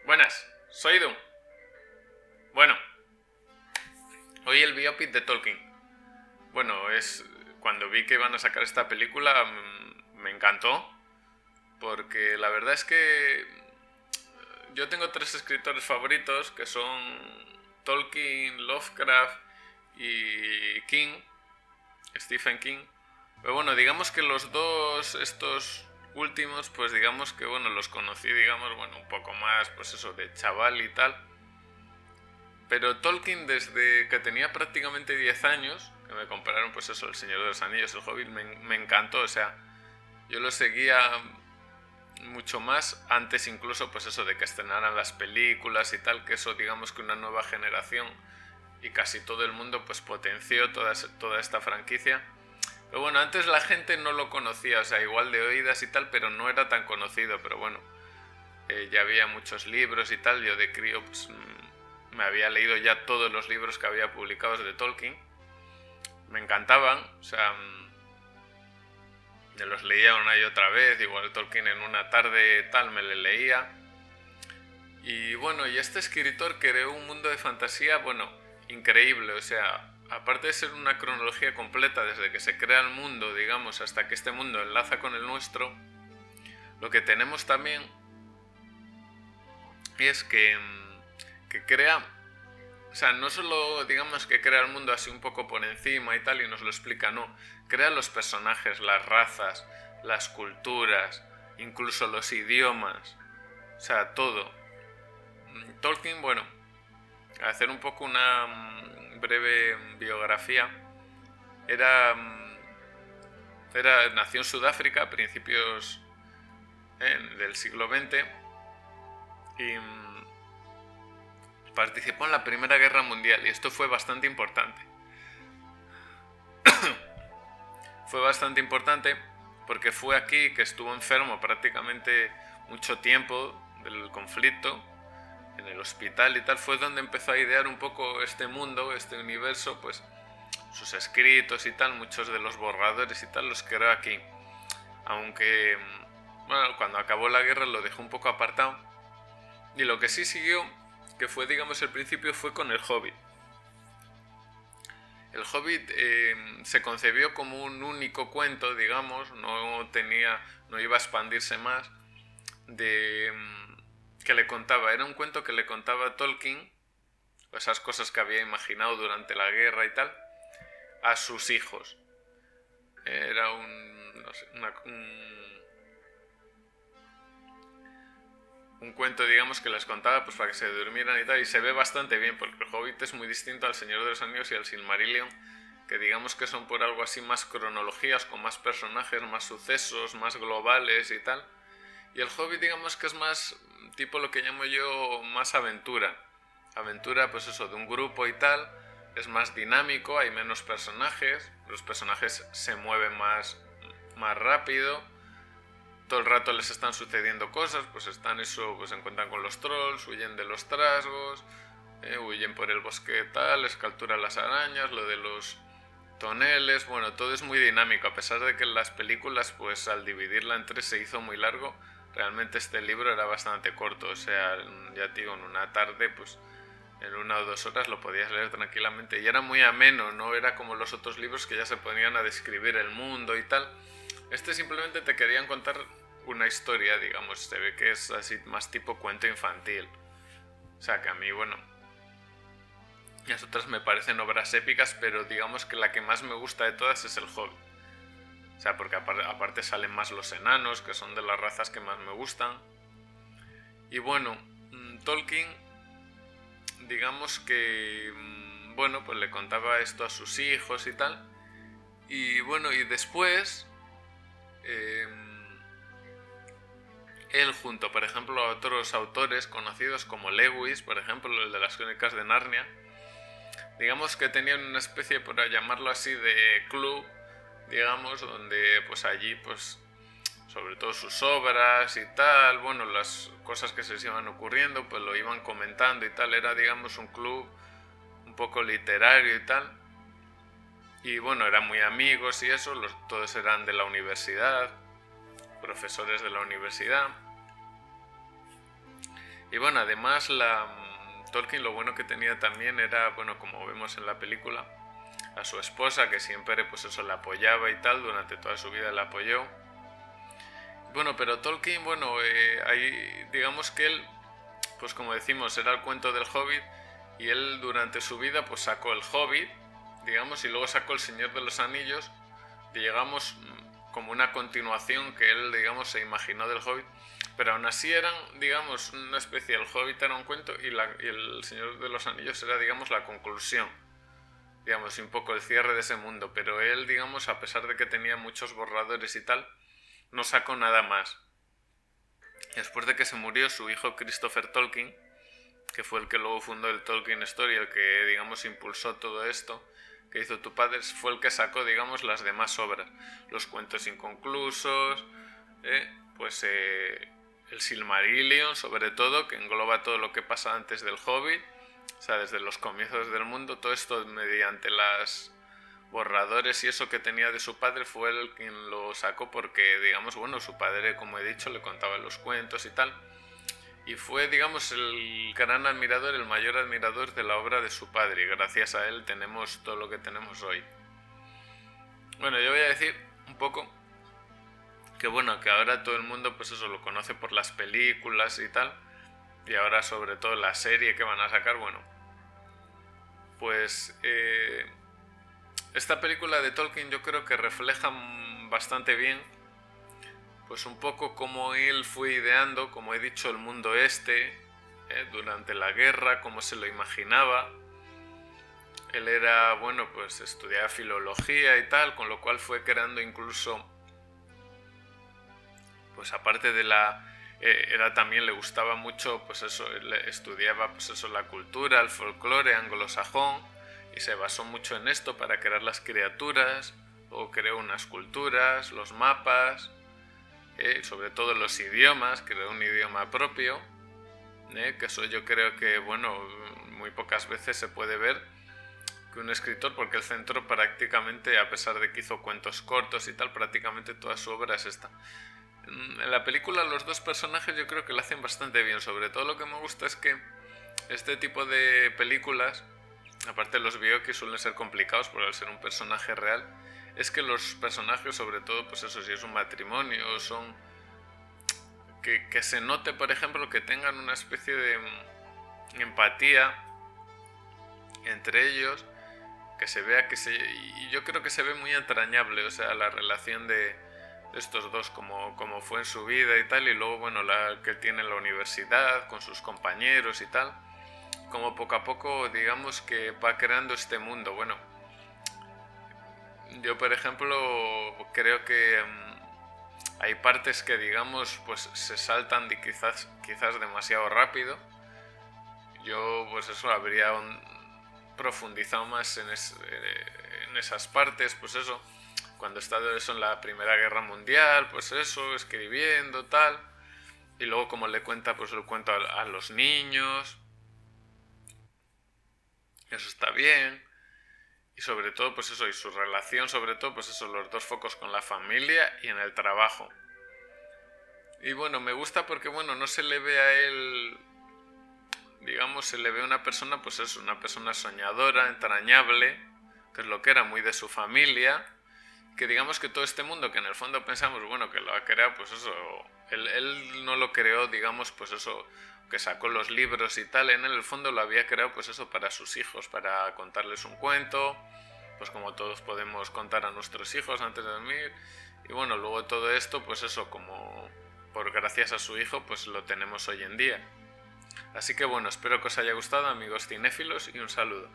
Buenas, soy Doom. Bueno, hoy el biopic de Tolkien. Bueno, cuando vi que iban a sacar esta película me encantó, porque la verdad es que yo tengo tres escritores favoritos que son Tolkien, Lovecraft y Stephen King. Pero bueno, digamos que los dos, estos últimos, pues digamos que bueno, los conocí, digamos, bueno, un poco más, pues eso, de chaval y tal. Pero Tolkien desde que tenía prácticamente 10 años, que me compraron pues eso, El Señor de los Anillos, El Hobbit, me encantó, o sea, yo lo seguía mucho más antes incluso pues eso de que estrenaran las películas y tal, que eso digamos que una nueva generación y casi todo el mundo pues potenció toda esta franquicia. Pero bueno, antes la gente no lo conocía, o sea, igual de oídas y tal, pero no era tan conocido, pero bueno, ya había muchos libros y tal, yo de crío pues me había leído ya todos los libros que había publicados de Tolkien, me encantaban, o sea, me los leía una y otra vez, igual Tolkien en una tarde tal me le leía. Y bueno, y este escritor creó un mundo de fantasía, bueno, increíble, o sea, aparte de ser una cronología completa desde que se crea el mundo, digamos, hasta que este mundo enlaza con el nuestro, lo que tenemos también es que crea, o sea, no solo digamos que crea el mundo así un poco por encima y tal y nos lo explica, no, crea los personajes, las razas, las culturas, incluso los idiomas, o sea, todo. Tolkien, bueno, a hacer un poco una breve biografía, era, nació en Sudáfrica a principios del siglo XX y participó en la Primera Guerra Mundial y esto fue bastante importante. Fue bastante importante porque fue aquí que estuvo enfermo prácticamente mucho tiempo del conflicto, en el hospital y tal, fue donde empezó a idear un poco este mundo, este universo, pues sus escritos y tal, muchos de los borradores y tal los creó aquí. Aunque, bueno, cuando acabó la guerra lo dejó un poco apartado. Y lo que sí siguió, que fue digamos el principio, fue con el Hobbit. El Hobbit se concebió como un único cuento, digamos, no iba a expandirse más, que le contaba, era un cuento que le contaba Tolkien, esas cosas que había imaginado durante la guerra y tal, a sus hijos. Era no sé, un cuento, digamos, que les contaba pues para que se durmieran y tal, y se ve bastante bien, porque el Hobbit es muy distinto al Señor de los Anillos y al Silmarillion, que digamos que son por algo así más cronologías, con más personajes, más sucesos, más globales y tal. Y el Hobbit digamos que es más tipo lo que llamo yo más aventura. Aventura pues eso, de un grupo y tal, es más dinámico, hay menos personajes, los personajes se mueven más rápido, todo el rato les están sucediendo cosas, pues están eso, pues se encuentran con los trolls, huyen de los trasgos, huyen por el bosque tal, les capturan las arañas, lo de los toneles, bueno, todo es muy dinámico, a pesar de que en las películas, pues al dividirla en tres se hizo muy largo, realmente este libro era bastante corto, o sea, ya te digo, en una tarde, pues en 1 o 2 horas lo podías leer tranquilamente y era muy ameno, no era como los otros libros que ya se ponían a describir el mundo y tal. Este simplemente te querían contar una historia, digamos, se ve que es así más tipo cuento infantil. O sea que a mí, bueno, las otras me parecen obras épicas, pero digamos que la que más me gusta de todas es el Hobbit. O sea, porque aparte salen más los enanos, que son de las razas que más me gustan. Y bueno, Tolkien, digamos que, bueno, pues le contaba esto a sus hijos y tal. Y bueno, y después, él junto, por ejemplo, a otros autores conocidos como Lewis, por ejemplo, el de las Crónicas de Narnia, digamos que tenían una especie, por llamarlo así, de club, digamos, donde pues allí pues sobre todo sus obras y tal, bueno, las cosas que se les iban ocurriendo pues lo iban comentando y tal, era digamos un club un poco literario y tal, y bueno, eran muy amigos y eso, todos eran de la universidad, profesores de la universidad. Y bueno, además Tolkien lo bueno que tenía también era, bueno, como vemos en la película, a su esposa, que siempre pues eso la apoyaba y tal, durante toda su vida la apoyó. Bueno, pero Tolkien, bueno, digamos que él, pues como decimos, era el cuento del Hobbit, y él durante su vida pues sacó el Hobbit, digamos, y luego sacó el Señor de los Anillos, y llegamos como una continuación que él, digamos, se imaginó del Hobbit, pero aún así eran, digamos, una especie, el Hobbit era un cuento y el Señor de los Anillos era, digamos, la conclusión, digamos, un poco el cierre de ese mundo, pero él, digamos, a pesar de que tenía muchos borradores y tal, no sacó nada más. Después de que se murió su hijo Christopher Tolkien, que fue el que luego fundó el Tolkien Story, el que, digamos, impulsó todo esto que hizo tu padre, fue el que sacó, digamos, las demás obras, los cuentos inconclusos, pues el Silmarillion, sobre todo, que engloba todo lo que pasa antes del Hobbit, o sea, desde los comienzos del mundo, todo esto mediante las borradores y eso que tenía de su padre, fue él quien lo sacó porque, digamos, bueno, su padre, como he dicho, le contaba los cuentos y tal, y fue, digamos, el gran admirador, el mayor admirador de la obra de su padre, y gracias a él tenemos todo lo que tenemos hoy. Bueno, yo voy a decir un poco que, bueno, que ahora todo el mundo pues eso lo conoce por las películas y tal, y ahora sobre todo la serie que van a sacar, bueno, pues esta película de Tolkien yo creo que refleja bastante bien pues un poco cómo él fue ideando, como he dicho, el mundo durante la guerra, cómo se lo imaginaba. Él era, bueno, pues estudiaba filología y tal, con lo cual fue creando incluso, pues aparte de era también le gustaba mucho, pues eso, estudiaba pues eso, la cultura, el folclore anglosajón, y se basó mucho en esto para crear las criaturas, luego creó unas culturas, los mapas, sobre todo los idiomas, creó un idioma propio, que eso yo creo que, bueno, muy pocas veces se puede ver que un escritor, porque el centro prácticamente, a pesar de que hizo cuentos cortos y tal, prácticamente toda su obra es esta. En la película los dos personajes yo creo que lo hacen bastante bien, sobre todo lo que me gusta es que este tipo de películas, aparte los biopics suelen ser complicados por ser un personaje real, es que los personajes, sobre todo, pues eso, si es un matrimonio, son que se note, por ejemplo, que tengan una especie de empatía entre ellos, que se vea y yo creo que se ve muy entrañable, o sea, la relación de estos dos, como fue en su vida y tal, y luego, bueno, la que tiene en la universidad, con sus compañeros y tal, como poco a poco, digamos, que va creando este mundo. Bueno, yo, por ejemplo, creo que hay partes que, digamos, pues se saltan de quizás demasiado rápido. Yo, pues eso, habría profundizado más en esas partes, pues eso, cuando está eso en la Primera Guerra Mundial, pues eso, escribiendo, tal, y luego como le cuenta, pues lo cuento a los niños, eso está bien. Y sobre todo, pues eso, y su relación, sobre todo, pues eso, los dos focos con la familia y en el trabajo. Y bueno, me gusta porque, bueno, no se le ve a él, digamos, se le ve a una persona, pues es una persona soñadora, entrañable, que es lo que era, muy de su familia, que digamos que todo este mundo, que en el fondo pensamos, bueno, que lo ha creado, pues eso, él no lo creó, digamos, pues eso, que sacó los libros y tal, en el fondo lo había creado, pues eso, para sus hijos, para contarles un cuento, pues como todos podemos contar a nuestros hijos antes de dormir, y bueno, luego todo esto, pues eso, como por gracias a su hijo, pues lo tenemos hoy en día. Así que bueno, espero que os haya gustado, amigos cinéfilos, y un saludo.